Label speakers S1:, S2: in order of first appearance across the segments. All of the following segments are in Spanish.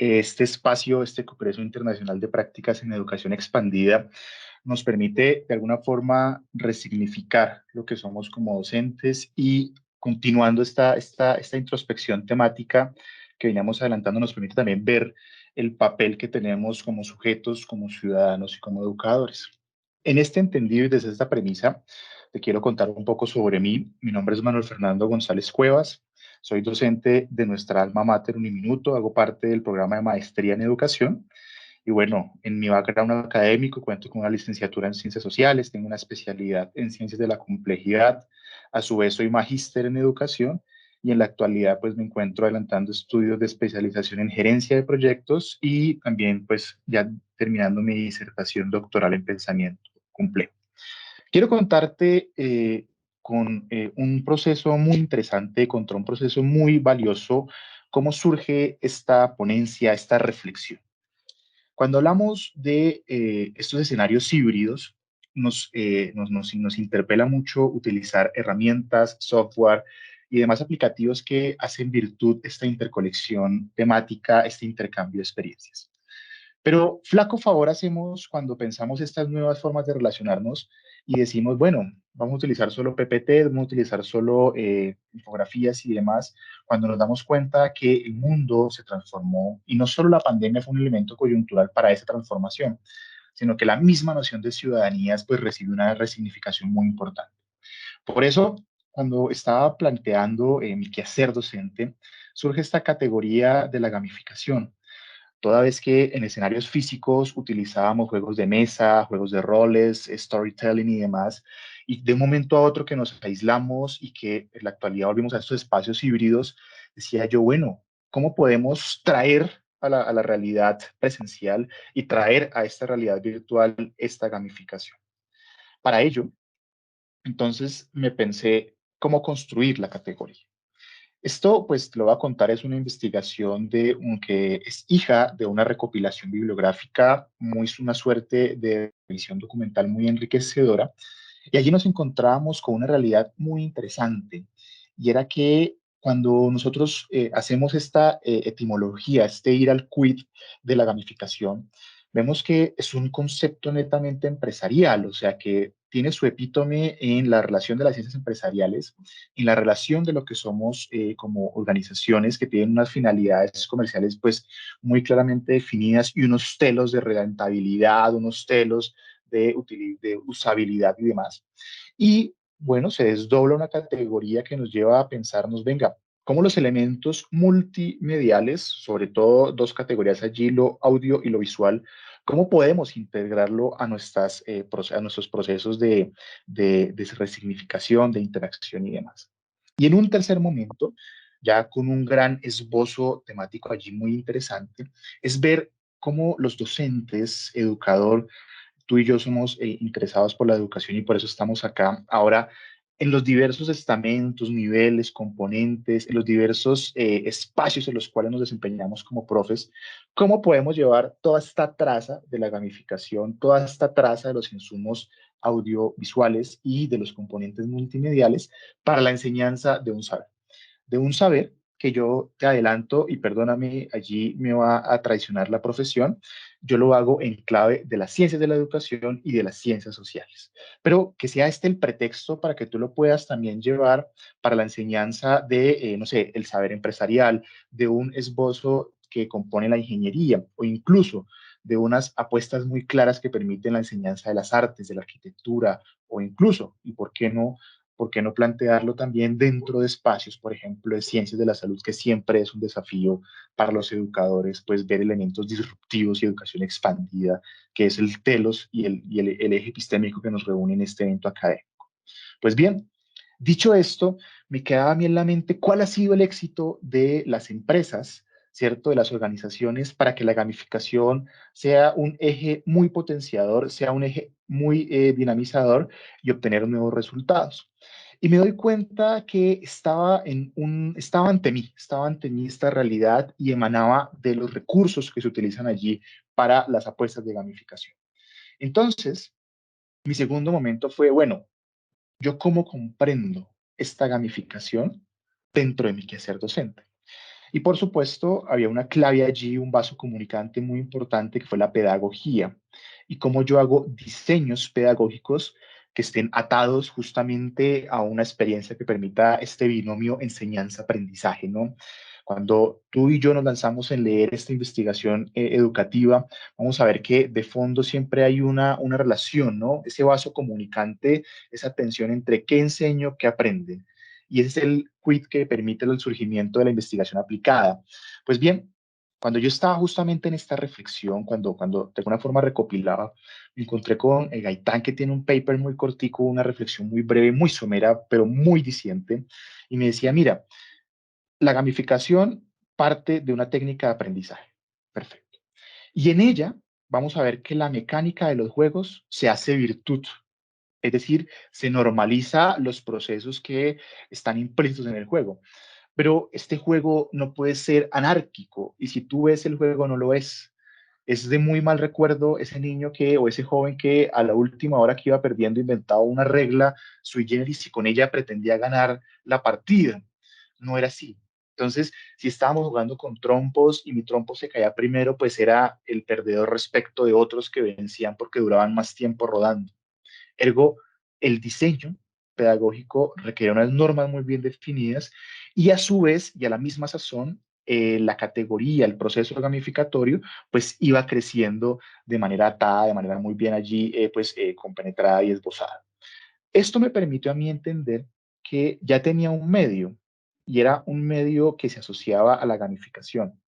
S1: Este espacio, este Congreso Internacional de Prácticas en Educación Expandida, nos permite de alguna forma resignificar lo que somos como docentes y continuando esta introspección temática que veníamos adelantando, nos permite también ver el papel que tenemos como sujetos, como ciudadanos y como educadores. En este entendido y desde esta premisa, te quiero contar un poco sobre mí. Mi nombre es Manuel Fernando González Cuevas. Soy docente de nuestra alma mater Uniminuto, hago parte del programa de maestría en educación. Y bueno, en mi background académico cuento con una licenciatura en ciencias sociales, tengo una especialidad en ciencias de la complejidad, a su vez soy magíster en educación y en la actualidad pues me encuentro adelantando estudios de especialización en gerencia de proyectos y también pues ya terminando mi disertación doctoral en pensamiento complejo. Quiero contarte con un proceso muy interesante, contra un proceso muy valioso, cómo surge esta ponencia, esta reflexión. Cuando hablamos de estos escenarios híbridos, nos interpela mucho utilizar herramientas, software y demás aplicativos que hacen virtud esta interconexión temática, este intercambio de experiencias. Pero flaco favor hacemos cuando pensamos estas nuevas formas de relacionarnos y decimos, bueno, vamos a utilizar solo PPT, vamos a utilizar solo infografías y demás, cuando nos damos cuenta que el mundo se transformó y no solo la pandemia fue un elemento coyuntural para esa transformación, sino que la misma noción de ciudadanías pues recibe una resignificación muy importante. Por eso, cuando estaba planteando mi quehacer docente, surge esta categoría de la gamificación toda vez que en escenarios físicos utilizábamos juegos de mesa, juegos de roles, storytelling y demás, y de un momento a otro que nos aislamos y que en la actualidad volvimos a estos espacios híbridos, decía yo, bueno, ¿cómo podemos traer a la realidad presencial y traer a esta realidad virtual esta gamificación? Para ello, entonces me pensé cómo construir la categoría. Esto, pues, te lo voy a contar, es una investigación que es hija de una recopilación bibliográfica, una suerte de revisión documental muy enriquecedora. Y allí nos encontrábamos con una realidad muy interesante, y era que cuando nosotros hacemos esta etimología, este ir al quid de la gamificación, vemos que es un concepto netamente empresarial, o sea que tiene su epítome en la relación de las ciencias empresariales, en la relación de lo que somos como organizaciones que tienen unas finalidades comerciales pues muy claramente definidas y unos telos de rentabilidad, unos telos de usabilidad y demás. Y bueno, se desdobla una categoría que nos lleva a pensarnos, venga, cómo los elementos multimediales, sobre todo dos categorías allí, lo audio y lo visual, cómo podemos integrarlo a, a nuestros procesos de resignificación, de interacción y demás. Y en un tercer momento, ya con un gran esbozo temático allí muy interesante, es ver cómo los docentes, educador, tú y yo somos interesados por la educación y por eso estamos acá. Ahora, en los diversos estamentos, niveles, componentes, en los diversos espacios en los cuales nos desempeñamos como profes, ¿cómo podemos llevar toda esta traza de la gamificación, toda esta traza de los insumos audiovisuales y de los componentes multimediales para la enseñanza de un saber que yo te adelanto y perdóname, allí me va a traicionar la profesión, yo lo hago en clave de las ciencias de la educación y de las ciencias sociales, pero que sea este el pretexto para que tú lo puedas también llevar para la enseñanza de, no sé, el saber empresarial, de un esbozo que compone la ingeniería o incluso de unas apuestas muy claras que permiten la enseñanza de las artes, de la arquitectura o incluso, y por qué no plantearlo también dentro de espacios, por ejemplo, de ciencias de la salud, que siempre es un desafío para los educadores, pues ver elementos disruptivos y educación expandida, que es el telos el eje epistémico que nos reúne en este evento académico. Pues bien, dicho esto, me quedaba a mí en la mente cuál ha sido el éxito de las empresas, ¿cierto? De las organizaciones para que la gamificación sea un eje muy potenciador, sea un eje muy dinamizador y obtener nuevos resultados. Y me doy cuenta que estaba ante mí esta realidad y emanaba de los recursos que se utilizan allí para las apuestas de gamificación. Entonces, mi segundo momento fue, bueno, ¿yo cómo comprendo esta gamificación dentro de mi quehacer docente? Y por supuesto, había una clave allí, un vaso comunicante muy importante que fue la pedagogía y cómo yo hago diseños pedagógicos que estén atados justamente a una experiencia que permita este binomio enseñanza-aprendizaje, ¿no? Cuando tú y yo nos lanzamos en leer esta investigación educativa, vamos a ver que de fondo siempre hay una relación, ¿no? Ese vaso comunicante, esa tensión entre qué enseño, qué aprende. Y ese es el quid que permite el surgimiento de la investigación aplicada. Pues bien, cuando yo estaba justamente en esta reflexión, cuando de alguna forma recopilaba, me encontré con Gaitán, que tiene un paper muy cortico, una reflexión muy breve, muy somera, pero muy diciente, y me decía, mira, la gamificación parte de una técnica de aprendizaje. Perfecto. Y en ella vamos a ver que la mecánica de los juegos se hace virtud. Es decir, se normaliza los procesos que están implícitos en el juego. Pero este juego no puede ser anárquico y si tú ves el juego no lo es. Es de muy mal recuerdo ese niño que o ese joven que a la última hora que iba perdiendo inventaba una regla sui generis y con ella pretendía ganar la partida. No era así. Entonces, si estábamos jugando con trompos y mi trompo se caía primero, pues era el perdedor respecto de otros que vencían porque duraban más tiempo rodando. Ergo, el diseño pedagógico requiere unas normas muy bien definidas y a su vez y a la misma sazón, la categoría, el proceso gamificatorio, pues iba creciendo de manera atada, de manera muy bien allí, compenetrada y esbozada. Esto me permitió a mí entender que ya tenía un medio y era un medio que se asociaba a la gamificación.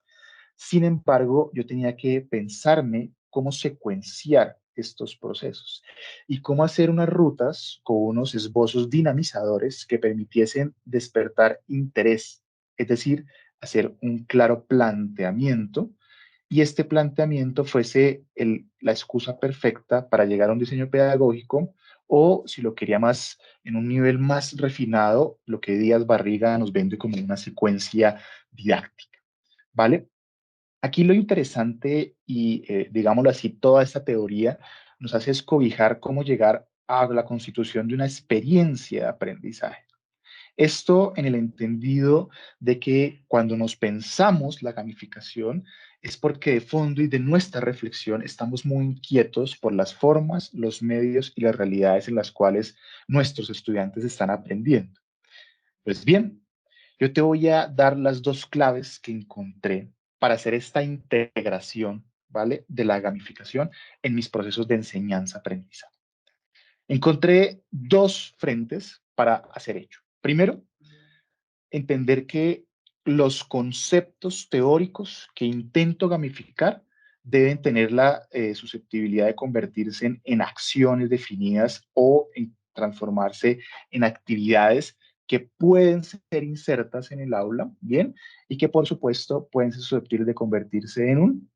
S1: Sin embargo, yo tenía que pensarme cómo secuenciar estos procesos y cómo hacer unas rutas con unos esbozos dinamizadores que permitiesen despertar interés, es decir, hacer un claro planteamiento y este planteamiento fuese la excusa perfecta para llegar a un diseño pedagógico o, si lo quería más en un nivel más refinado, lo que Díaz Barriga nos vende como una secuencia didáctica, ¿vale? Aquí lo interesante y, digámoslo así, toda esta teoría nos hace escobijar cómo llegar a la constitución de una experiencia de aprendizaje. Esto en el entendido de que cuando nos pensamos la gamificación es porque de fondo y de nuestra reflexión estamos muy inquietos por las formas, los medios y las realidades en las cuales nuestros estudiantes están aprendiendo. Pues bien, yo te voy a dar las dos claves que encontré para hacer esta integración, ¿vale? De la gamificación en mis procesos de enseñanza-aprendizaje. Encontré dos frentes para hacer ello. Primero, entender que los conceptos teóricos que intento gamificar deben tener la susceptibilidad de convertirse en acciones definidas o en transformarse en actividades que pueden ser insertas en el aula, ¿bien? Y que por supuesto pueden ser susceptibles de convertirse en un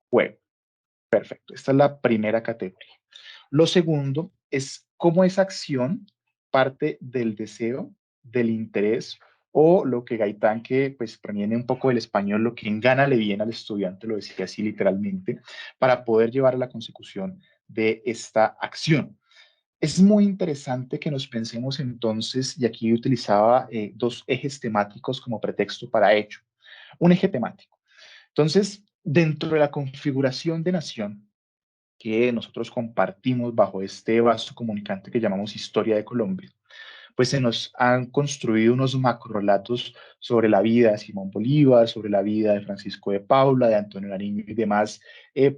S1: juego. Perfecto, esta es la primera categoría. Lo segundo es cómo esa acción parte del deseo, del interés o lo que Gaitán, que pues proviene un poco del español, lo que en gana le viene al estudiante, lo decía así literalmente, para poder llevar a la consecución de esta acción. Es muy interesante que nos pensemos entonces, y aquí utilizaba dos ejes temáticos como pretexto para ello. Un eje temático. Entonces, dentro de la configuración de nación, que nosotros compartimos bajo este vasto comunicante que llamamos Historia de Colombia, pues se nos han construido unos macrorelatos sobre la vida de Simón Bolívar, sobre la vida de Francisco de Paula, de Antonio Nariño y demás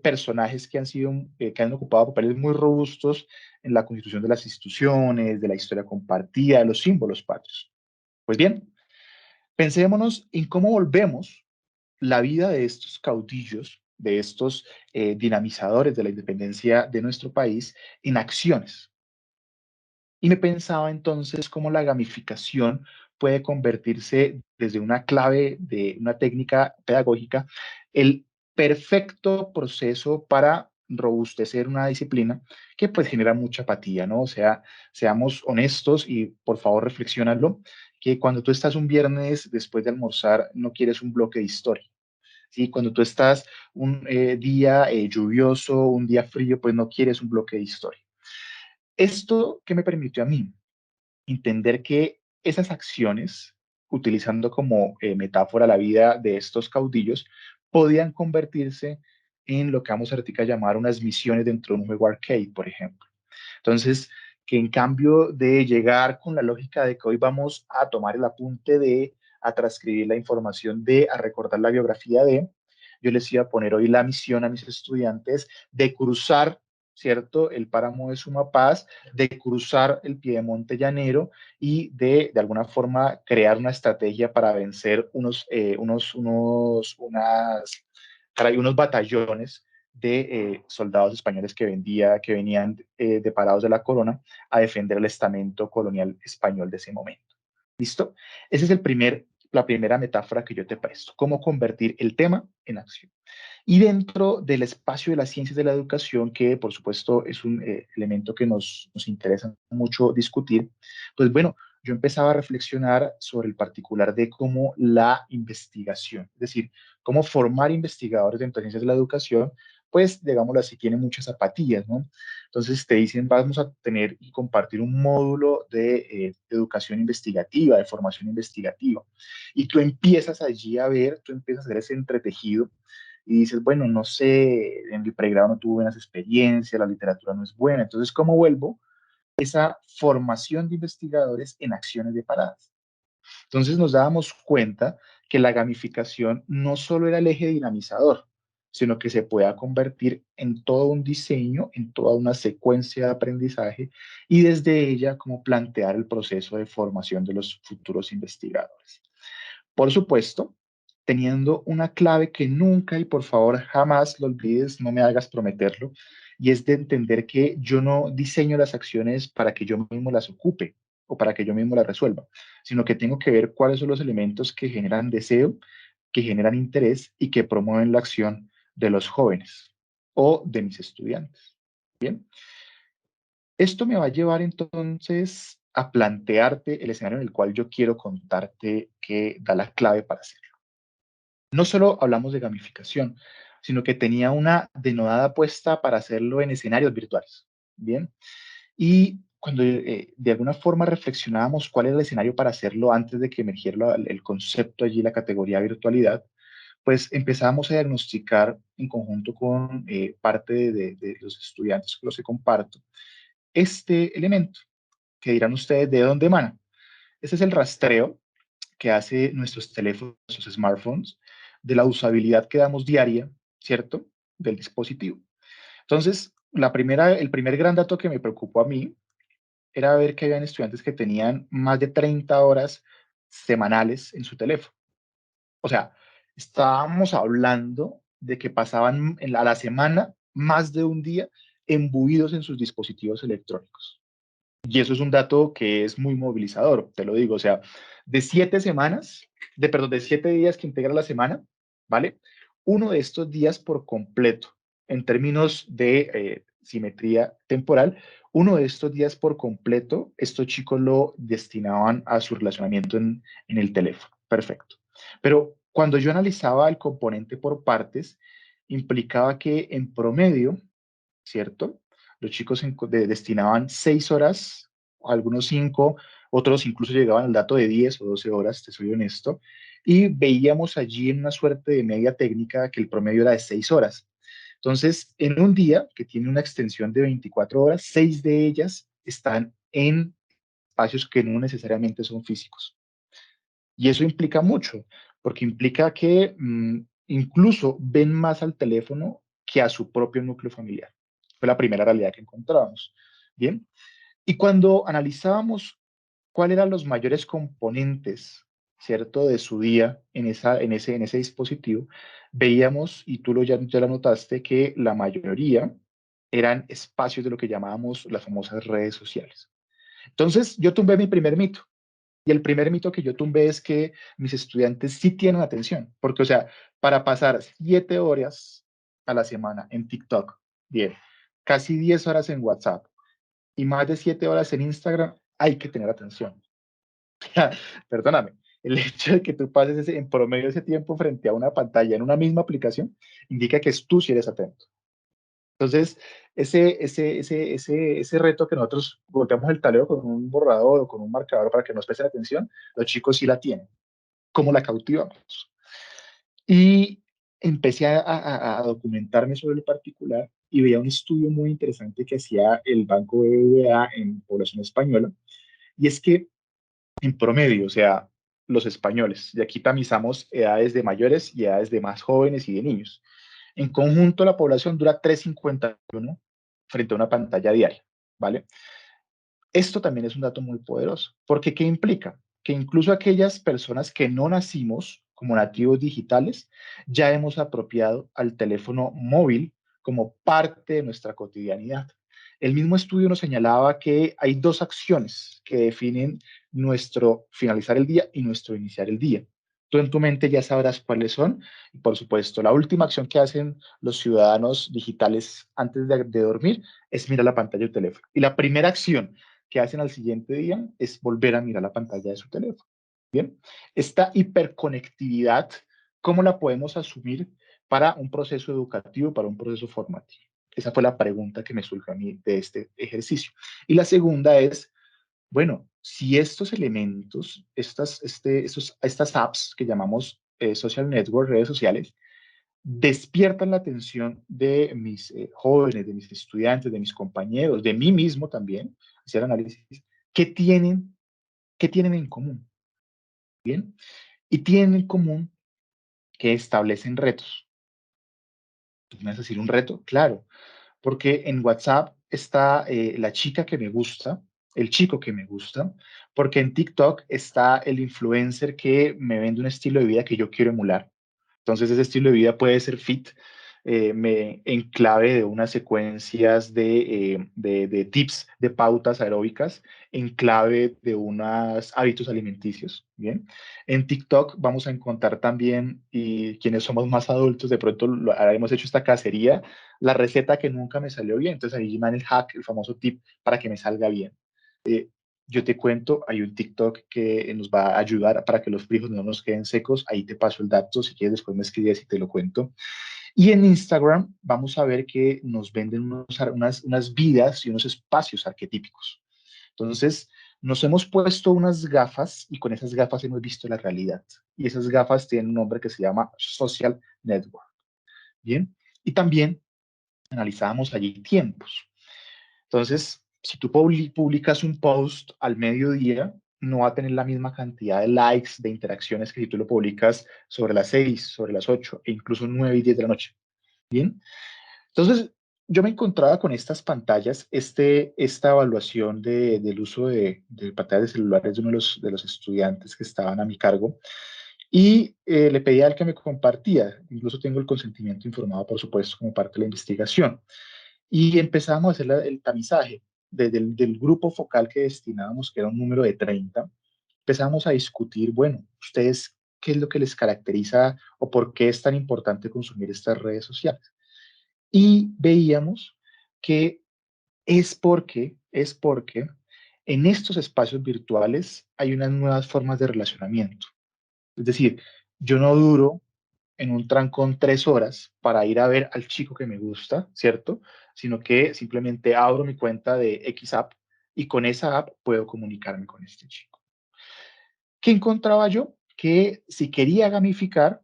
S1: personajes que han sido, que han ocupado papeles muy robustos en la constitución de las instituciones, de la historia compartida, de los símbolos patrios. Pues bien, pensémonos en cómo volvemos la vida de estos caudillos, de estos dinamizadores de la independencia de nuestro país, en acciones. Y me pensaba entonces cómo la gamificación puede convertirse desde una clave de una técnica pedagógica, el perfecto proceso para robustecer una disciplina que pues genera mucha apatía, ¿no? O sea, seamos honestos y por favor reflexionarlo, que cuando tú estás un viernes después de almorzar no quieres un bloque de historia. ¿Sí? Cuando tú estás un día lluvioso, un día frío, pues no quieres un bloque de historia. Esto que me permitió a mí entender que esas acciones utilizando como metáfora la vida de estos caudillos, podían convertirse en lo que vamos ahorita a llamar unas misiones dentro de un juego arcade, por ejemplo. Entonces, que en cambio de llegar con la lógica de que hoy vamos a tomar el apunte de, a transcribir la información de, a recordar la biografía de, yo les iba a poner hoy la misión a mis estudiantes de cruzar, ¿cierto?, el páramo de Sumapaz, de cruzar el Piedemonte Llanero y de alguna forma crear una estrategia para vencer unos batallones de soldados españoles que venían de parados de la corona a defender el estamento colonial español de ese momento. ¿Listo? Esa es la primera metáfora que yo te presto, cómo convertir el tema en acción. Y dentro del espacio de las ciencias de la educación, que por supuesto es un elemento que nos interesa mucho discutir, pues bueno, yo empezaba a reflexionar sobre el particular de cómo la investigación, es decir, cómo formar investigadores dentro de ciencias de la educación, pues, digámoslo así, tiene muchas zapatillas, ¿no? Entonces te dicen, vamos a tener y compartir un módulo de educación investigativa, de formación investigativa. Y tú empiezas allí a ver, tú empiezas a hacer ese entretejido y dices, bueno, no sé, en el pregrado no tuve buenas experiencias, la literatura no es buena, entonces, ¿cómo vuelvo esa formación de investigadores en acciones de paradas? Entonces nos dábamos cuenta que la gamificación no solo era el eje dinamizador, sino que se pueda convertir en todo un diseño, en toda una secuencia de aprendizaje y desde ella cómo plantear el proceso de formación de los futuros investigadores. Por supuesto, teniendo una clave que nunca y por favor jamás lo olvides, no me hagas prometerlo, y es de entender que yo no diseño las acciones para que yo mismo las ocupe o para que yo mismo las resuelva, sino que tengo que ver cuáles son los elementos que generan deseo, que generan interés y que promueven la acción de los jóvenes o de mis estudiantes. Bien, esto me va a llevar entonces a plantearte el escenario en el cual yo quiero contarte que da la clave para hacerlo. No solo hablamos de gamificación, sino que tenía una denodada puesta para hacerlo en escenarios virtuales. Bien, y cuando de alguna forma reflexionábamos cuál era el escenario para hacerlo antes de que emergiera el concepto allí, la categoría virtualidad, pues empezábamos a diagnosticar en conjunto con parte de los estudiantes con los que comparto este elemento, que dirán ustedes de dónde emana. Este es el rastreo que hace nuestros teléfonos, nuestros smartphones, de la usabilidad que damos diaria, ¿cierto? Del dispositivo. Entonces, el primer gran dato que me preocupó a mí era ver que habían estudiantes que tenían más de 30 horas semanales en su teléfono. O sea, estábamos hablando de que pasaban a la semana más de un día embuidos en sus dispositivos electrónicos. Y eso es un dato que es muy movilizador, te lo digo. O sea, de 7 semanas, perdón, de 7 días que integra la semana, ¿vale? Uno de estos días por completo, en términos de simetría temporal, uno de estos días por completo, estos chicos lo destinaban a su relacionamiento en el teléfono. Perfecto. Pero cuando yo analizaba el componente por partes, implicaba que en promedio, ¿cierto? Los chicos destinaban 6 horas, algunos 5, otros incluso llegaban al dato de 10 o 12 horas, te soy honesto, y veíamos allí en una suerte de media técnica que el promedio era de 6 horas. Entonces, en un día que tiene una extensión de 24 horas, 6 de ellas están en espacios que no necesariamente son físicos. Y eso implica mucho, porque implica que incluso ven más al teléfono que a su propio núcleo familiar. Fue la primera realidad que encontrábamos. Bien, y cuando analizábamos cuáles eran los mayores componentes, ¿cierto?, de su día en ese dispositivo, veíamos, y tú ya lo notaste, que la mayoría eran espacios de lo que llamábamos las famosas redes sociales. Entonces, yo tumbé mi primer mito. Y el primer mito que yo tumbé es que mis estudiantes sí tienen atención, porque, o sea, para pasar 7 horas a la semana en TikTok, bien, casi 10 horas en WhatsApp y más de 7 horas en Instagram, hay que tener atención. Perdóname, el hecho de que tú pases en promedio ese tiempo frente a una pantalla en una misma aplicación indica que tú sí eres atento. Entonces, ese reto que nosotros volteamos el tablero con un borrador o con un marcador para que nos presten atención, los chicos sí la tienen. ¿cómo la cautivamos? Y empecé a documentarme sobre lo particular y veía un estudio muy interesante que hacía el Banco BBVA en población española, y es que en promedio, o sea, los españoles, y aquí tamizamos edades de mayores y edades de más jóvenes y de niños, en conjunto la población dura 3,51 frente a una pantalla diaria, ¿vale? Esto también es un dato muy poderoso, porque ¿qué implica? Que incluso aquellas personas que no nacimos como nativos digitales, ya hemos apropiado al teléfono móvil como parte de nuestra cotidianidad. El mismo estudio nos señalaba que hay dos acciones que definen nuestro finalizar el día y nuestro iniciar el día. Tú en tu mente ya sabrás cuáles son. Y por supuesto, la última acción que hacen los ciudadanos digitales antes de dormir es mirar la pantalla del teléfono. Y la primera acción que hacen al siguiente día es volver a mirar la pantalla de su teléfono. Bien, esta hiperconectividad, ¿cómo la podemos asumir para un proceso educativo, para un proceso formativo? Esa fue la pregunta que me surgió a mí de este ejercicio. Y la segunda es, bueno, si estos elementos, estas apps que llamamos social network, redes sociales, despiertan la atención de mis jóvenes, de mis estudiantes, de mis compañeros, de mí mismo también, hacer análisis, ¿qué tienen, qué tienen en común? Bien, y tienen en común que establecen retos. ¿Tú me vas a decir un reto? Claro, porque en WhatsApp está la chica que me gusta, el chico que me gusta, porque en TikTok está el influencer que me vende un estilo de vida que yo quiero emular. Entonces ese estilo de vida puede ser fit, en clave de unas secuencias de tips, de pautas aeróbicas, en clave de unos hábitos alimenticios, ¿bien? En TikTok vamos a encontrar también, y quienes somos más adultos, de pronto hemos hecho esta cacería, la receta que nunca me salió bien. Entonces ahí van el hack, el famoso tip para que me salga bien. Eh, yo te cuento, hay un TikTok que nos va a ayudar para que los frijoles no nos queden secos. Ahí te paso el dato, si quieres después me escribes y te lo cuento. Y en Instagram vamos a ver que nos venden unas vidas y unos espacios arquetípicos. Entonces, nos hemos puesto unas gafas y con esas gafas hemos visto la realidad. Y esas gafas tienen un nombre que se llama Social Network. Bien. Y también analizábamos allí tiempos. Entonces, si tú publicas un post al mediodía, no va a tener la misma cantidad de likes, de interacciones que si tú lo publicas sobre las 6, sobre las 8 e incluso 9 y 10 de la noche. Bien. Entonces, yo me encontraba con estas pantallas, esta evaluación del uso de pantallas de celulares de uno de los estudiantes que estaban a mi cargo y le pedí al que me compartía, incluso tengo el consentimiento informado, por supuesto, como parte de la investigación. Y empezamos a hacer el tamizaje del grupo focal que destinábamos, que era un número de 30. Empezamos a discutir, bueno, ustedes, ¿qué es lo que les caracteriza o por qué es tan importante consumir estas redes sociales? Y veíamos que es porque en estos espacios virtuales hay unas nuevas formas de relacionamiento. Es decir, yo no duro en un trancón 3 horas para ir a ver al chico que me gusta, ¿cierto? Sino que simplemente abro mi cuenta de X app y con esa app puedo comunicarme con este chico. ¿Qué encontraba yo? Que si quería gamificar,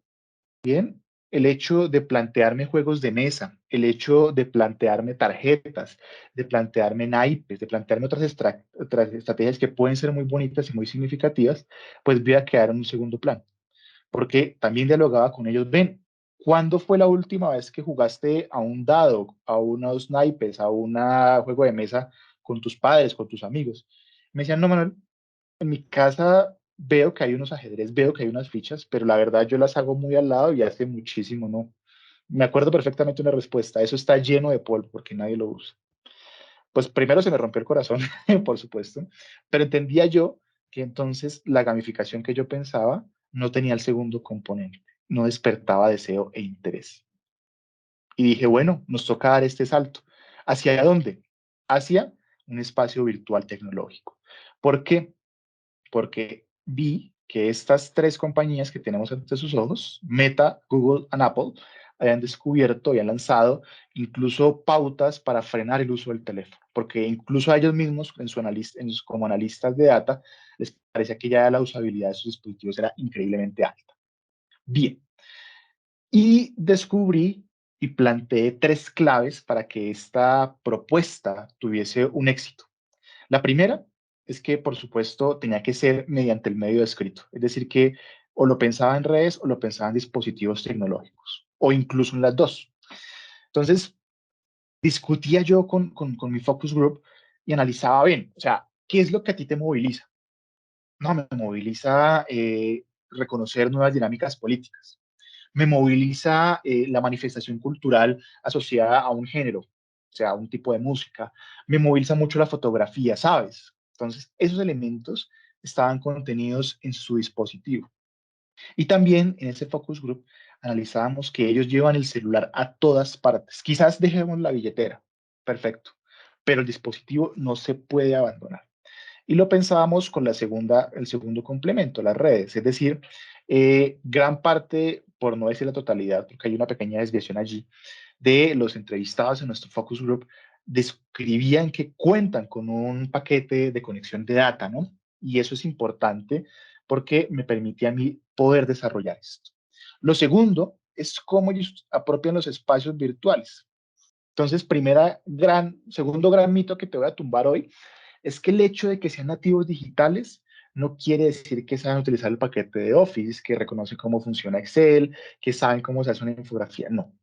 S1: bien, el hecho de plantearme juegos de mesa, el hecho de plantearme tarjetas, de plantearme naipes, de plantearme otras estrategias que pueden ser muy bonitas y muy significativas, pues voy a quedar en un segundo plano porque también dialogaba con ellos. Ven, ¿cuándo fue la última vez que jugaste a un dado, a unos naipes, a un juego de mesa con tus padres, con tus amigos? Me decían, no, Manuel, en mi casa veo que hay unos ajedrez, veo que hay unas fichas, pero la verdad yo las hago muy al lado y hace muchísimo, ¿no? Me acuerdo perfectamente una respuesta, eso está lleno de polvo porque nadie lo usa. Pues primero se me rompió el corazón, por supuesto, pero entendía yo que entonces la gamificación que yo pensaba no tenía el segundo componente, no despertaba deseo e interés. Y dije, bueno, nos toca dar este salto. ¿Hacia dónde? Hacia un espacio virtual tecnológico. ¿Por qué? Porque vi que estas tres compañías que tenemos ante sus ojos, Meta, Google y Apple, habían descubierto, habían lanzado incluso pautas para frenar el uso del teléfono, porque incluso a ellos mismos, como analistas de data, les parecía que ya la usabilidad de sus dispositivos era increíblemente alta. Bien, y descubrí y planteé tres claves para que esta propuesta tuviese un éxito. La primera es que, por supuesto, tenía que ser mediante el medio escrito, es decir, que o lo pensaba en redes o lo pensaba en dispositivos tecnológicos, o incluso en las dos. Entonces, discutía yo con mi focus group y analizaba bien, o sea, ¿qué es lo que a ti te moviliza? No, me moviliza reconocer nuevas dinámicas políticas. Me moviliza la manifestación cultural asociada a un género, o sea, a un tipo de música. Me moviliza mucho la fotografía, ¿sabes? Entonces, esos elementos estaban contenidos en su dispositivo. Y también en ese focus group analizábamos que ellos llevan el celular a todas partes. Quizás dejemos la billetera, perfecto, pero el dispositivo no se puede abandonar. Y lo pensábamos con el segundo complemento, las redes. Es decir, gran parte, por no decir la totalidad, porque hay una pequeña desviación allí, de los entrevistados en nuestro focus group describían que cuentan con un paquete de conexión de data, ¿no? Y eso es importante porque me permite a mí poder desarrollar esto. Lo segundo es cómo ellos apropian los espacios virtuales. Entonces, segundo gran mito que te voy a tumbar hoy es que el hecho de que sean nativos digitales no quiere decir que saben utilizar el paquete de Office, que reconoce cómo funciona Excel, que saben cómo se hace una infografía. No,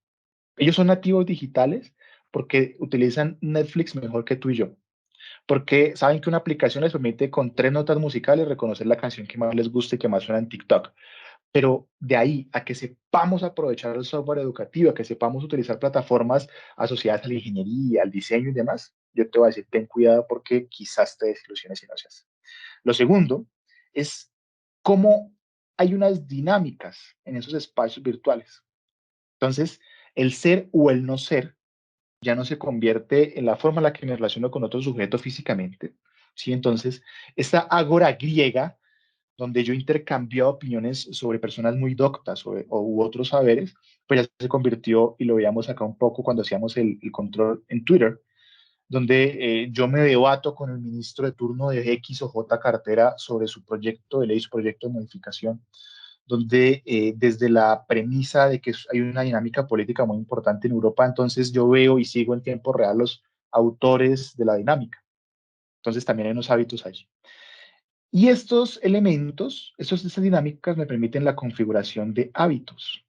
S1: ellos son nativos digitales porque utilizan Netflix mejor que tú y yo, porque saben que una aplicación les permite con tres notas musicales reconocer la canción que más les gusta y que más suena en TikTok. Pero de ahí a que sepamos aprovechar el software educativo, a que sepamos utilizar plataformas asociadas a la ingeniería, al diseño y demás, yo te voy a decir, ten cuidado porque quizás te desilusiones si no se hace. Lo segundo es cómo hay unas dinámicas en esos espacios virtuales. Entonces, el ser o el no ser ya no se convierte en la forma en la que me relaciono con otro sujeto físicamente. ¿Sí? Entonces, esta ágora griega donde yo intercambiaba opiniones sobre personas muy doctas u otros saberes, pues ya se convirtió, y lo veíamos acá un poco cuando hacíamos el control en Twitter, donde yo me debato con el ministro de turno de X o J cartera sobre su proyecto de ley, su proyecto de modificación, donde desde la premisa de que hay una dinámica política muy importante en Europa, entonces yo veo y sigo en tiempo real los autores de la dinámica. Entonces también hay unos hábitos allí. Y estos elementos, estas dinámicas me permiten la configuración de hábitos.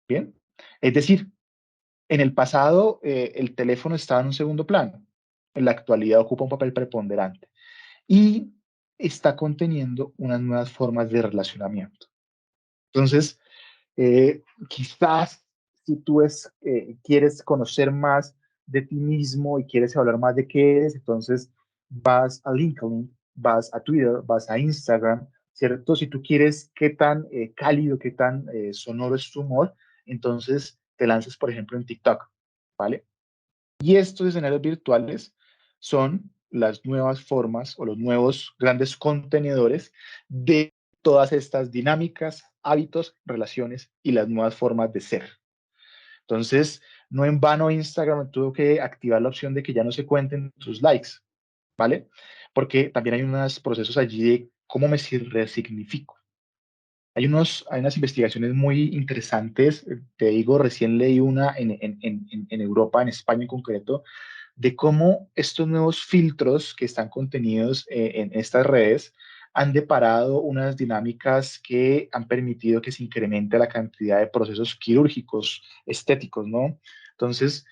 S1: Bien. Es decir, en el pasado el teléfono estaba en un segundo plano. En la actualidad ocupa un papel preponderante y está conteniendo unas nuevas formas de relacionamiento. Entonces, quizás si tú quieres conocer más de ti mismo y quieres hablar más de qué eres, entonces vas a LinkedIn, vas a Twitter, vas a Instagram, ¿cierto? Si tú quieres qué tan cálido, qué tan sonoro es tu humor, entonces te lanzas, por ejemplo, en TikTok, ¿vale? Y estos escenarios virtuales son las nuevas formas o los nuevos grandes contenedores de todas estas dinámicas, hábitos, relaciones y las nuevas formas de ser. Entonces, no en vano Instagram tuvo que activar la opción de que ya no se cuenten tus likes, ¿vale? Porque también hay unos procesos allí de cómo me resignifico. Hay unas investigaciones muy interesantes, te digo, recién leí una en Europa, en España en concreto, de cómo estos nuevos filtros que están contenidos en estas redes han deparado unas dinámicas que han permitido que se incremente la cantidad de procesos quirúrgicos estéticos, ¿no? Entonces,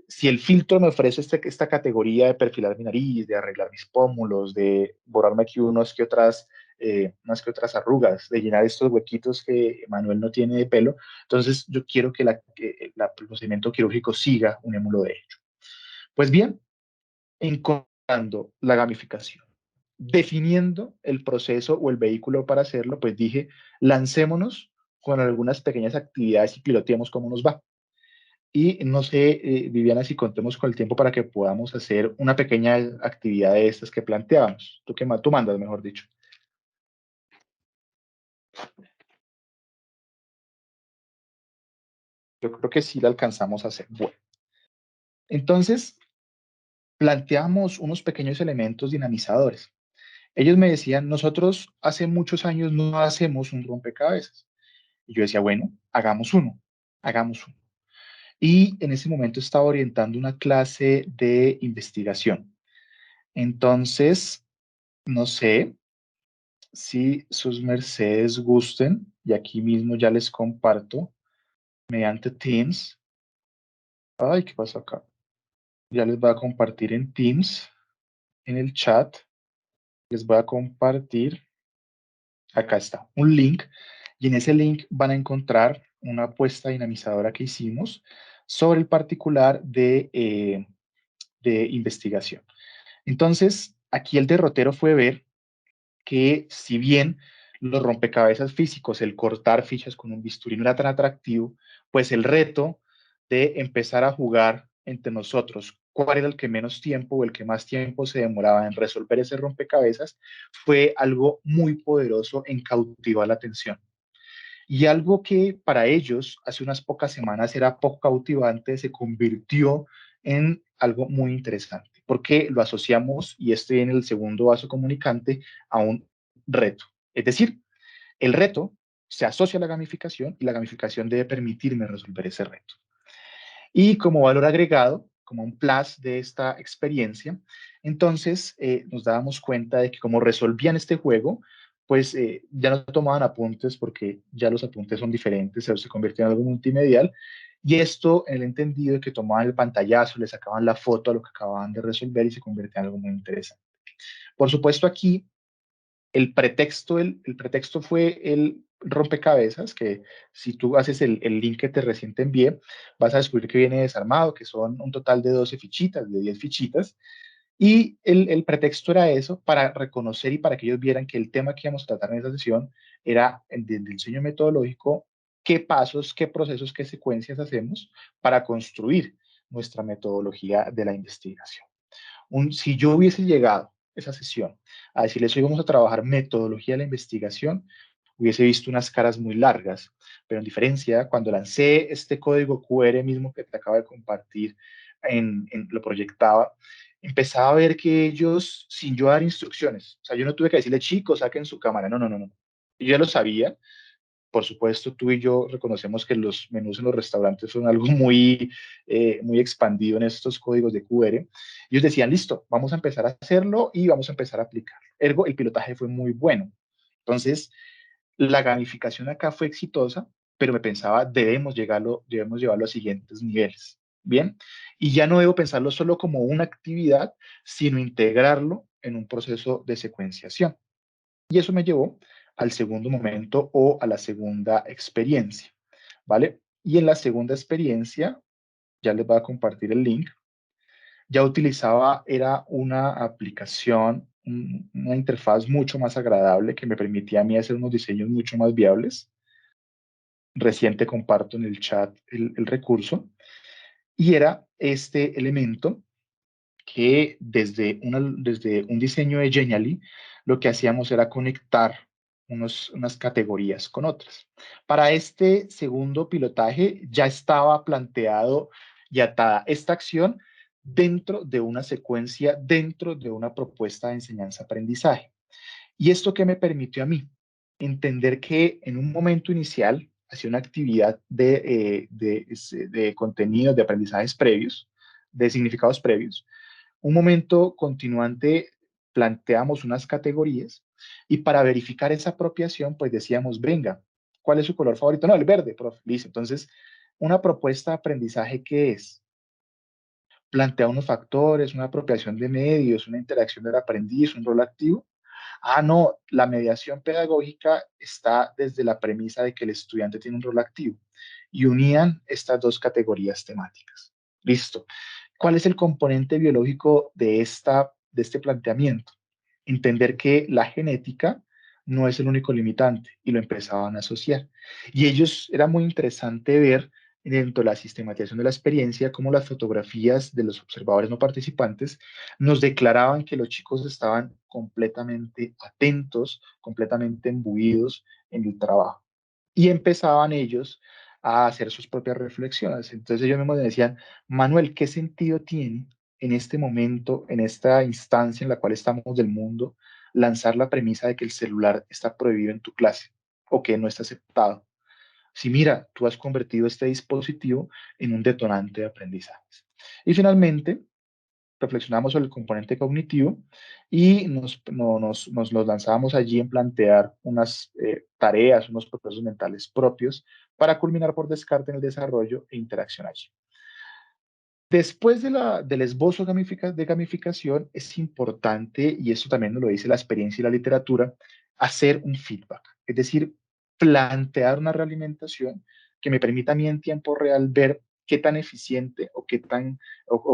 S1: si el filtro me ofrece esta categoría de perfilar mi nariz, de arreglar mis pómulos, de borrarme aquí unas que otras arrugas, de llenar estos huequitos que Manuel no tiene de pelo, entonces yo quiero que el procedimiento quirúrgico siga un émulo de ello. Pues bien, encontrando la gamificación, definiendo el proceso o el vehículo para hacerlo, pues dije, lancémonos con algunas pequeñas actividades y piloteemos cómo nos va. Y no sé, Viviana, si contemos con el tiempo para que podamos hacer una pequeña actividad de estas que planteábamos. Tú mandas, mejor dicho. Yo creo que sí la alcanzamos a hacer. Bueno, entonces planteamos unos pequeños elementos dinamizadores. Ellos me decían, nosotros hace muchos años no hacemos un rompecabezas. Y yo decía, bueno, hagamos uno, hagamos uno. Y en ese momento estaba orientando una clase de investigación. Entonces, no sé si sus mercedes gusten, y aquí mismo ya les comparto mediante Teams. Ay, ¿qué pasó acá? Ya les voy a compartir en Teams, en el chat, les voy a compartir, acá está, un link, y en ese link van a encontrar una apuesta dinamizadora que hicimos sobre el particular de investigación. Entonces, aquí el derrotero fue ver que si bien los rompecabezas físicos, el cortar fichas con un bisturí no era tan atractivo, pues el reto de empezar a jugar entre nosotros, cuál era el que menos tiempo o el que más tiempo se demoraba en resolver ese rompecabezas, fue algo muy poderoso en cautivar la atención. Y algo que para ellos hace unas pocas semanas era poco cautivante, se convirtió en algo muy interesante, porque lo asociamos, y este en el segundo vaso comunicante, a un reto. Es decir, el reto se asocia a la gamificación y la gamificación debe permitirme resolver ese reto. Y como valor agregado, como un plus de esta experiencia, entonces nos dábamos cuenta de que como resolvían este juego, pues ya no tomaban apuntes porque ya los apuntes son diferentes, se convirtió en algo multimedial. Y esto, en el entendido de que tomaban el pantallazo, le sacaban la foto a lo que acababan de resolver y se convirtió en algo muy interesante. Por supuesto, aquí el pretexto fue el rompecabezas, que si tú haces el link que te recién te envié, vas a descubrir que viene desarmado, que son un total de 12 fichitas, de 10 fichitas, y el pretexto era eso, para reconocer y para que ellos vieran que el tema que íbamos a tratar en esa sesión era el del diseño metodológico, qué pasos, qué procesos, qué secuencias hacemos para construir nuestra metodología de la investigación. Si yo hubiese llegado a esa sesión a decirles hoy vamos a trabajar metodología de la investigación, hubiese visto unas caras muy largas, pero en diferencia, cuando lancé este código QR mismo que te acabo de compartir, lo proyectaba, empezaba a ver que ellos, sin yo dar instrucciones, o sea, yo no tuve que decirle, chicos, saquen su cámara, no, no, no, no. Yo ya lo sabía, por supuesto, tú y yo reconocemos que los menús en los restaurantes son algo muy expandido en estos códigos de QR. Ellos decían, listo, vamos a empezar a hacerlo y vamos a empezar a aplicarlo. Ergo, el pilotaje fue muy bueno. Entonces, la gamificación acá fue exitosa, pero me pensaba, debemos llevarlo a siguientes niveles. Bien, y ya no debo pensarlo solo como una actividad, sino integrarlo en un proceso de secuenciación. Y eso me llevó al segundo momento o a la segunda experiencia, ¿vale? Y en la segunda experiencia, ya les voy a compartir el link, ya utilizaba, era una aplicación, una interfaz mucho más agradable que me permitía a mí hacer unos diseños mucho más viables. Reciente comparto en el chat el recurso y era este elemento que desde un diseño de Genially, lo que hacíamos era conectar unas categorías con otras. Para este segundo pilotaje ya estaba planteado y atada esta acción dentro de una secuencia, dentro de una propuesta de enseñanza-aprendizaje. ¿Y esto qué me permitió a mí? Entender que en un momento inicial hacía una actividad de contenidos, de aprendizajes previos, de significados previos, un momento continuante planteamos unas categorías y para verificar esa apropiación, pues decíamos, venga, ¿cuál es su color favorito? No, el verde, profe. Listo. Entonces, una propuesta de aprendizaje que es plantea unos factores, una apropiación de medios, una interacción del aprendiz, un rol activo. Ah, no, la mediación pedagógica está desde la premisa de que el estudiante tiene un rol activo y unían estas dos categorías temáticas. Listo. ¿Cuál es el componente biológico de este planteamiento? Entender que la genética no es el único limitante y lo empezaban a asociar. Y ellos, era muy interesante ver dentro de la sistematización de la experiencia cómo las fotografías de los observadores no participantes nos declaraban que los chicos estaban completamente atentos, completamente embuidos en el trabajo. Y empezaban ellos a hacer sus propias reflexiones. Entonces ellos mismos me decían, Manuel, ¿qué sentido tiene en este momento, en esta instancia en la cual estamos del mundo, lanzar la premisa de que el celular está prohibido en tu clase o que no está aceptado? Si mira, tú has convertido este dispositivo en un detonante de aprendizaje. Y finalmente, reflexionamos sobre el componente cognitivo y nos los lanzábamos allí en plantear unas tareas, unos procesos mentales propios para culminar por descarte en el desarrollo e interacción allí. Después del esbozo de gamificación, es importante, y esto también nos lo dice la experiencia y la literatura, hacer un feedback, es decir, plantear una realimentación que me permita a mí en tiempo real ver qué tan eficiente o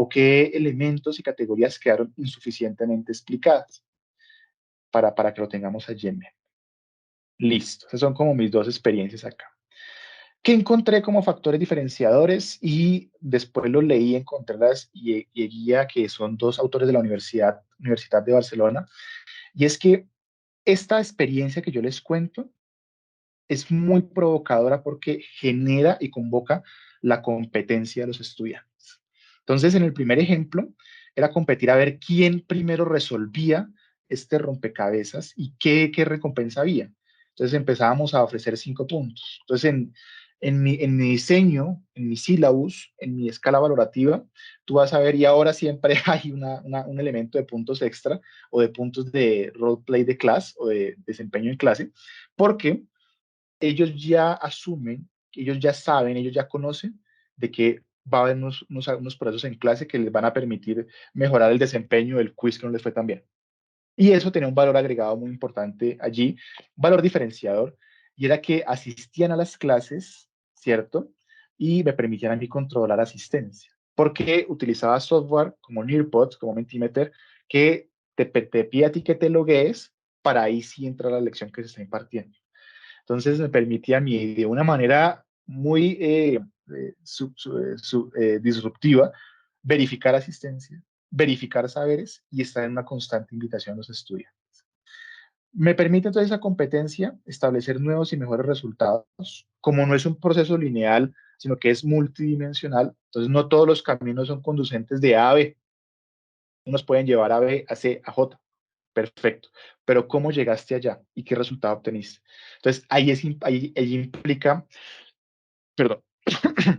S1: qué elementos y categorías quedaron insuficientemente explicadas para que lo tengamos allí en mente. Listo, esas son como mis dos experiencias acá. ¿Qué encontré como factores diferenciadores? Y después lo leí, encontré y guía, que son dos autores de la Universidad de Barcelona. Y es que esta experiencia que yo les cuento es muy provocadora porque genera y convoca la competencia de los estudiantes. Entonces, en el primer ejemplo, era competir a ver quién primero resolvía este rompecabezas y qué recompensa había. Entonces empezábamos a ofrecer 5 puntos. Entonces, en mi diseño, en mi sílabus, en mi escala valorativa, tú vas a ver, y ahora siempre hay un elemento de puntos extra o de puntos de roleplay de clase o de desempeño en clase, porque ellos ya asumen, ellos ya saben, ellos ya conocen de que va a haber unos procesos en clase que les van a permitir mejorar el desempeño del quiz que no les fue tan bien. Y eso tenía un valor agregado muy importante allí, un valor diferenciador, y era que asistían a las clases, ¿cierto? Y me permitían a mí controlar asistencia, porque utilizaba software como Nearpod, como Mentimeter, que te pide a ti que te loguees para ahí sí entrar a la lección que se está impartiendo. Entonces me permitía a mí de una manera muy disruptiva verificar asistencia, verificar saberes y estar en una constante invitación a los estudiantes. Me permite entonces esa competencia establecer nuevos y mejores resultados. Como no es un proceso lineal, sino que es multidimensional, entonces no todos los caminos son conducentes de A a B. Unos pueden llevar a B, a C, a J. Perfecto. Pero ¿cómo llegaste allá y qué resultado obteniste? Entonces, ahí implica, perdón,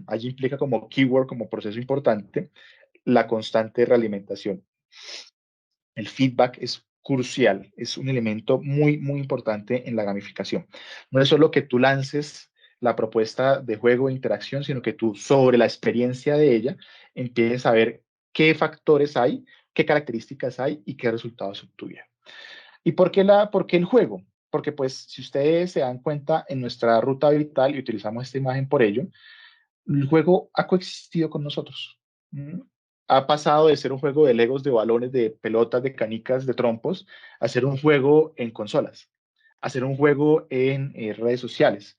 S1: allí implica como keyword, como proceso importante, la constante realimentación. El feedback es crucial, es un elemento muy, muy importante en la gamificación. No es solo que tú lances la propuesta de juego e interacción, sino que tú sobre la experiencia de ella empieces a ver qué factores hay, qué características hay y qué resultados obtuvieron. ¿Y por qué el juego? Porque pues si ustedes se dan cuenta en nuestra ruta vital y utilizamos esta imagen por ello, el juego ha coexistido con nosotros. ¿Mm? Ha pasado de ser un juego de legos, de balones, de pelotas, de canicas, de trompos, a ser un juego en consolas, a ser un juego en redes sociales,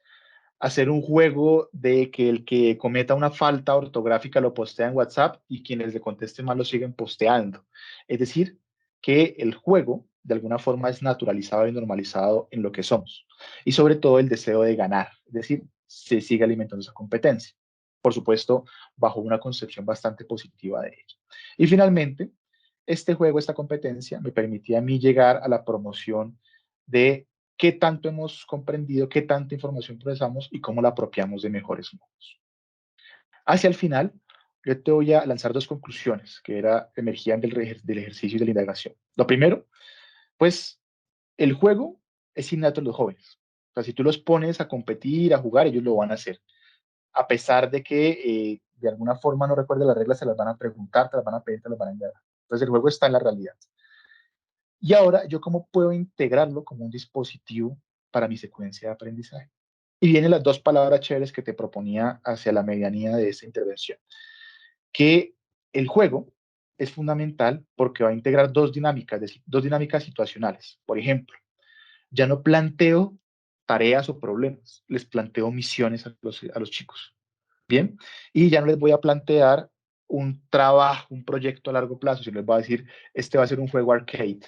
S1: a ser un juego de que el que cometa una falta ortográfica lo postea en WhatsApp y quienes le contesten mal lo siguen posteando. Es decir, que el juego de alguna forma es naturalizado y normalizado en lo que somos. Y sobre todo el deseo de ganar, es decir, se sigue alimentando esa competencia. Por supuesto, bajo una concepción bastante positiva de ella. Y finalmente, este juego, esta competencia, me permitía a mí llegar a la promoción de qué tanto hemos comprendido, qué tanta información procesamos y cómo la apropiamos de mejores modos. Hacia el final, yo te voy a lanzar dos conclusiones que emergían del ejercicio y de la indagación. Lo primero, pues el juego es innato en los jóvenes. O sea, si tú los pones a competir, a jugar, ellos lo van a hacer. A pesar de que de alguna forma no recuerden las reglas, se las van a preguntar, te las van a pedir, te las van a enviar. Entonces el juego está en la realidad. Y ahora, ¿yo cómo puedo integrarlo como un dispositivo para mi secuencia de aprendizaje? Y vienen las dos palabras chéveres que te proponía hacia la medianía de esta intervención, que el juego es fundamental porque va a integrar dos dinámicas situacionales. Por ejemplo, ya no planteo tareas o problemas, les planteo misiones a los chicos. Bien, y ya no les voy a plantear un trabajo, un proyecto a largo plazo, sino les voy a decir, este va a ser un juego arcade,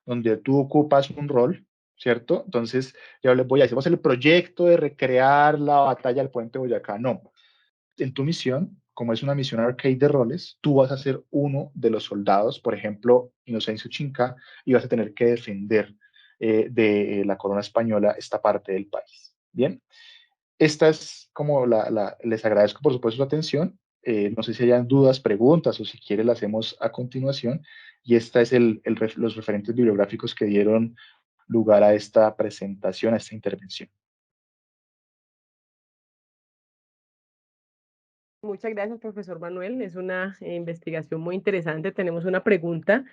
S1: donde tú ocupas un rol, ¿cierto? Entonces, yo les voy a decir, vamos a hacer el proyecto de recrear la batalla del puente Boyacá. No, en tu misión, como es una misión arcade de roles, tú vas a ser uno de los soldados, por ejemplo, Inocencio Chinca, y vas a tener que defender de la corona española esta parte del país. Bien, esta es como les agradezco por supuesto su atención. No sé si hayan dudas, preguntas o si quiere la hacemos a continuación. Y esta es los referentes bibliográficos que dieron lugar a esta presentación, a esta intervención.
S2: Muchas gracias, profesor Manuel. Es una investigación muy interesante. Tenemos una pregunta,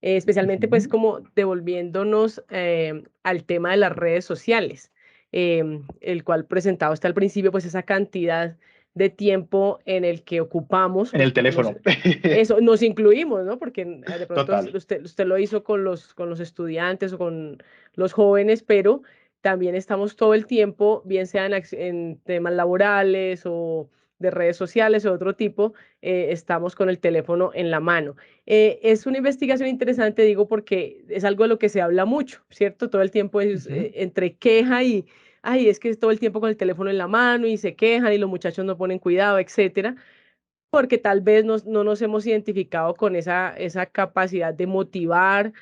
S2: especialmente pues
S1: Ujú.
S2: como devolviéndonos al tema de las redes sociales, el cual presentado hasta al principio, pues esa cantidad de tiempo en el que ocupamos,
S1: En el
S2: porque
S1: teléfono.
S2: eso nos incluimos, ¿no? Porque de pronto
S1: Total.
S2: usted lo hizo con los estudiantes o con los jóvenes, pero también estamos todo el tiempo, bien sea en temas laborales o de redes sociales o otro tipo, estamos con el teléfono en la mano. Es una investigación interesante, digo, porque es algo de lo que se habla mucho, ¿cierto? Todo el tiempo es
S1: Ujú.
S2: entre queja y, ay, es que es todo el tiempo con el teléfono en la mano y se quejan y los muchachos no ponen cuidado, etcétera, porque tal vez no nos hemos identificado con esa capacidad de motivar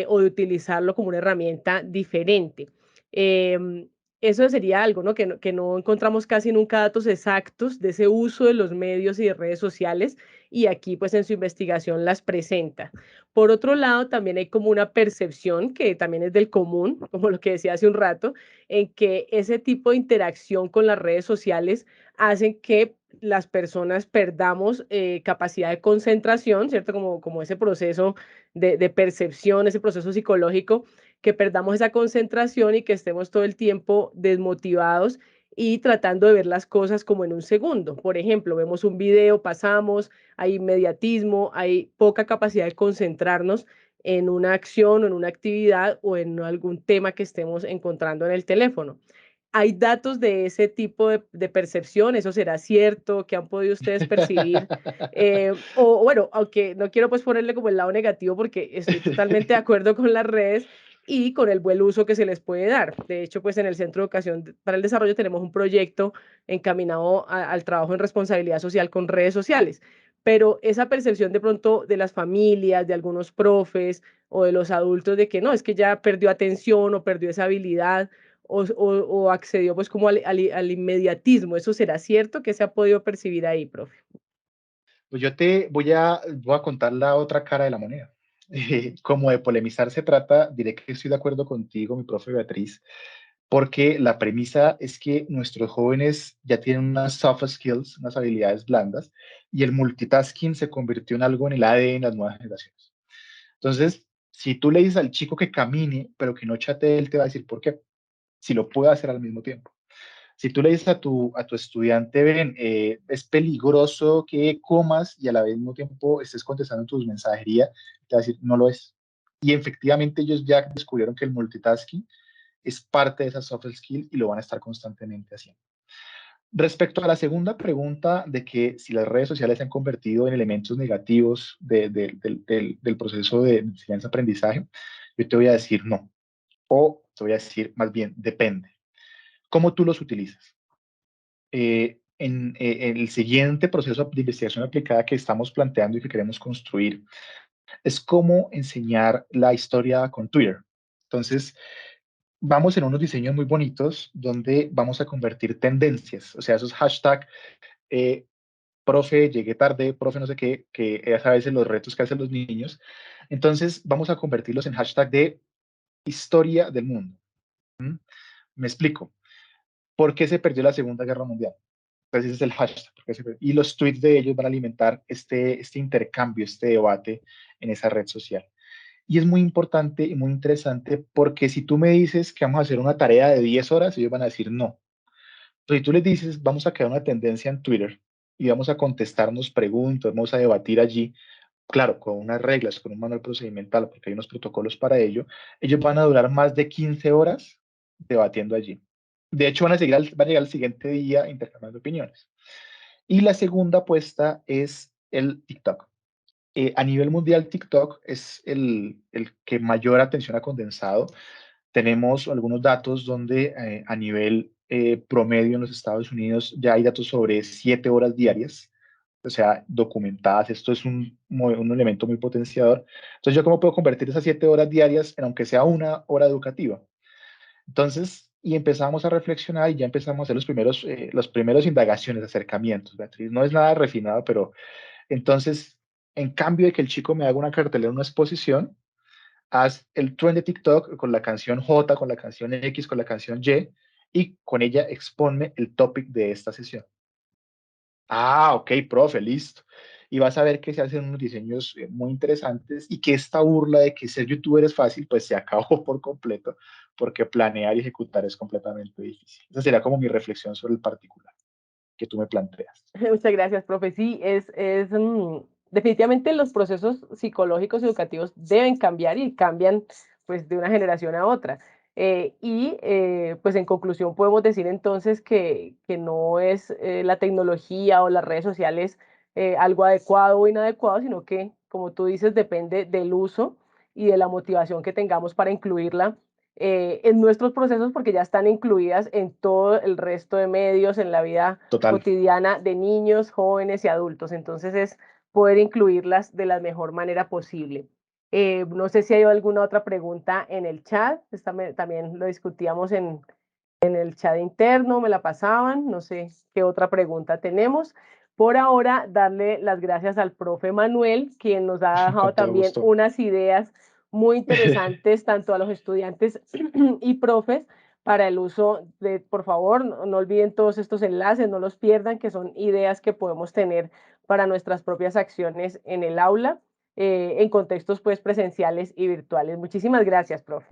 S2: o de utilizarlo como una herramienta diferente. Em, Eso sería algo, ¿no? Que no encontramos casi nunca datos exactos de ese uso de los medios y de redes sociales y aquí pues en su investigación las presenta. Por otro lado, también hay como una percepción que también es del común, como lo que decía hace un rato, en que ese tipo de interacción con las redes sociales hacen que las personas perdamos capacidad de concentración, ¿cierto? Como ese proceso de percepción, ese proceso psicológico, que perdamos esa concentración y que estemos todo el tiempo desmotivados y tratando de ver las cosas como en un segundo. Por ejemplo, vemos un video, pasamos, hay inmediatismo, hay poca capacidad de concentrarnos en una acción o en una actividad o en algún tema que estemos encontrando en el teléfono. ¿Hay datos de ese tipo de percepción? ¿Eso será cierto? ¿Qué han podido ustedes percibir? O bueno, aunque no quiero pues ponerle como el lado negativo porque estoy totalmente de acuerdo con las redes y con el buen uso que se les puede dar. De hecho, pues en el Centro de Educación para el Desarrollo tenemos un proyecto encaminado al trabajo en responsabilidad social con redes sociales. Pero esa percepción de pronto de las familias, de algunos profes o de los adultos de que no, es que ya perdió atención o perdió esa habilidad o accedió pues como al inmediatismo. ¿Eso será cierto? ¿Qué se ha podido percibir ahí, profe?
S1: Pues yo te voy a contar la otra cara de la moneda. Como de polemizar se trata, diré que estoy de acuerdo contigo, mi profe Beatriz, porque la premisa es que nuestros jóvenes ya tienen unas soft skills, unas habilidades blandas, y el multitasking se convirtió en algo en el ADN de las nuevas generaciones. Entonces, si tú le dices al chico que camine, pero que no chatee, él te va a decir por qué, si lo puede hacer al mismo tiempo. Si tú le dices a tu estudiante, ven, es peligroso que comas y a la vez mismo tiempo estés contestando tus mensajerías, te va a decir, no lo es. Y efectivamente ellos ya descubrieron que el multitasking es parte de esa soft skill y lo van a estar constantemente haciendo. Respecto a la segunda pregunta de que si las redes sociales se han convertido en elementos negativos del proceso de enseñanza-aprendizaje, yo te voy a decir no. O te voy a decir más bien, depende. ¿Cómo tú los utilizas? En el siguiente proceso de investigación aplicada que estamos planteando y que queremos construir es cómo enseñar la historia con Twitter. Entonces, vamos en unos diseños muy bonitos donde vamos a convertir tendencias, o sea, esos hashtags, eh, profe, llegué tarde, profe, no sé qué, que es a veces los retos que hacen los niños. Entonces, vamos a convertirlos en hashtag de historia del mundo. ¿Mm? Me explico. ¿Por qué se perdió la Segunda Guerra Mundial? Pues ese es el hashtag. Y los tweets de ellos van a alimentar este intercambio, este debate en esa red social. Y es muy importante y muy interesante porque si tú me dices que vamos a hacer una tarea de 10 horas, ellos van a decir no. Pero si tú les dices, vamos a crear una tendencia en Twitter y vamos a contestarnos preguntas, vamos a debatir allí, claro, con unas reglas, con un manual procedimental, porque hay unos protocolos para ello, ellos van a durar más de 15 horas debatiendo allí. De hecho, van a llegar al siguiente día intercambiando opiniones. Y la segunda apuesta es el TikTok. A nivel mundial, TikTok es el que mayor atención ha condensado. Tenemos algunos datos donde a nivel promedio en los Estados Unidos ya hay datos sobre 7 horas diarias, o sea, documentadas. Esto es un elemento muy potenciador. Entonces, ¿yo cómo puedo convertir esas 7 horas diarias en aunque sea una hora educativa? Entonces, y empezamos a reflexionar y ya empezamos a hacer los primeros indagaciones, acercamientos, Beatriz. No es nada refinado, pero entonces, en cambio de que el chico me haga una cartelera, una exposición, haz el trend de TikTok con la canción J, con la canción X, con la canción y con ella exponme el topic de esta sesión. Ah, ok, profe, listo. Y vas a ver que se hacen unos diseños muy interesantes y que esta burla de que ser youtuber es fácil, pues se acabó por completo, porque planear y ejecutar es completamente difícil. Esa sería como mi reflexión sobre el particular que tú me planteas.
S2: Muchas gracias, profe. Sí, definitivamente los procesos psicológicos educativos deben cambiar y cambian pues de una generación a otra. Pues en conclusión podemos decir entonces que no es la tecnología o las redes sociales algo adecuado o inadecuado, sino que, como tú dices, depende del uso y de la motivación que tengamos para incluirla en nuestros procesos, porque ya están incluidas en todo el resto de medios, en la vida
S1: Total.
S2: cotidiana de niños, jóvenes y adultos. Entonces es poder incluirlas de la mejor manera posible. No sé si hay alguna otra pregunta en el chat. También lo discutíamos en el chat interno, me la pasaban. No sé qué otra pregunta tenemos. Por ahora, darle las gracias al profe Manuel, quien nos ha dejado
S1: Con todo
S2: también
S1: gusto.
S2: unas ideas muy interesantes, tanto a los estudiantes y profes, para el uso de, por favor, no olviden todos estos enlaces, no los pierdan, que son ideas que podemos tener para nuestras propias acciones en el aula, en contextos pues presenciales y virtuales. Muchísimas gracias, profe.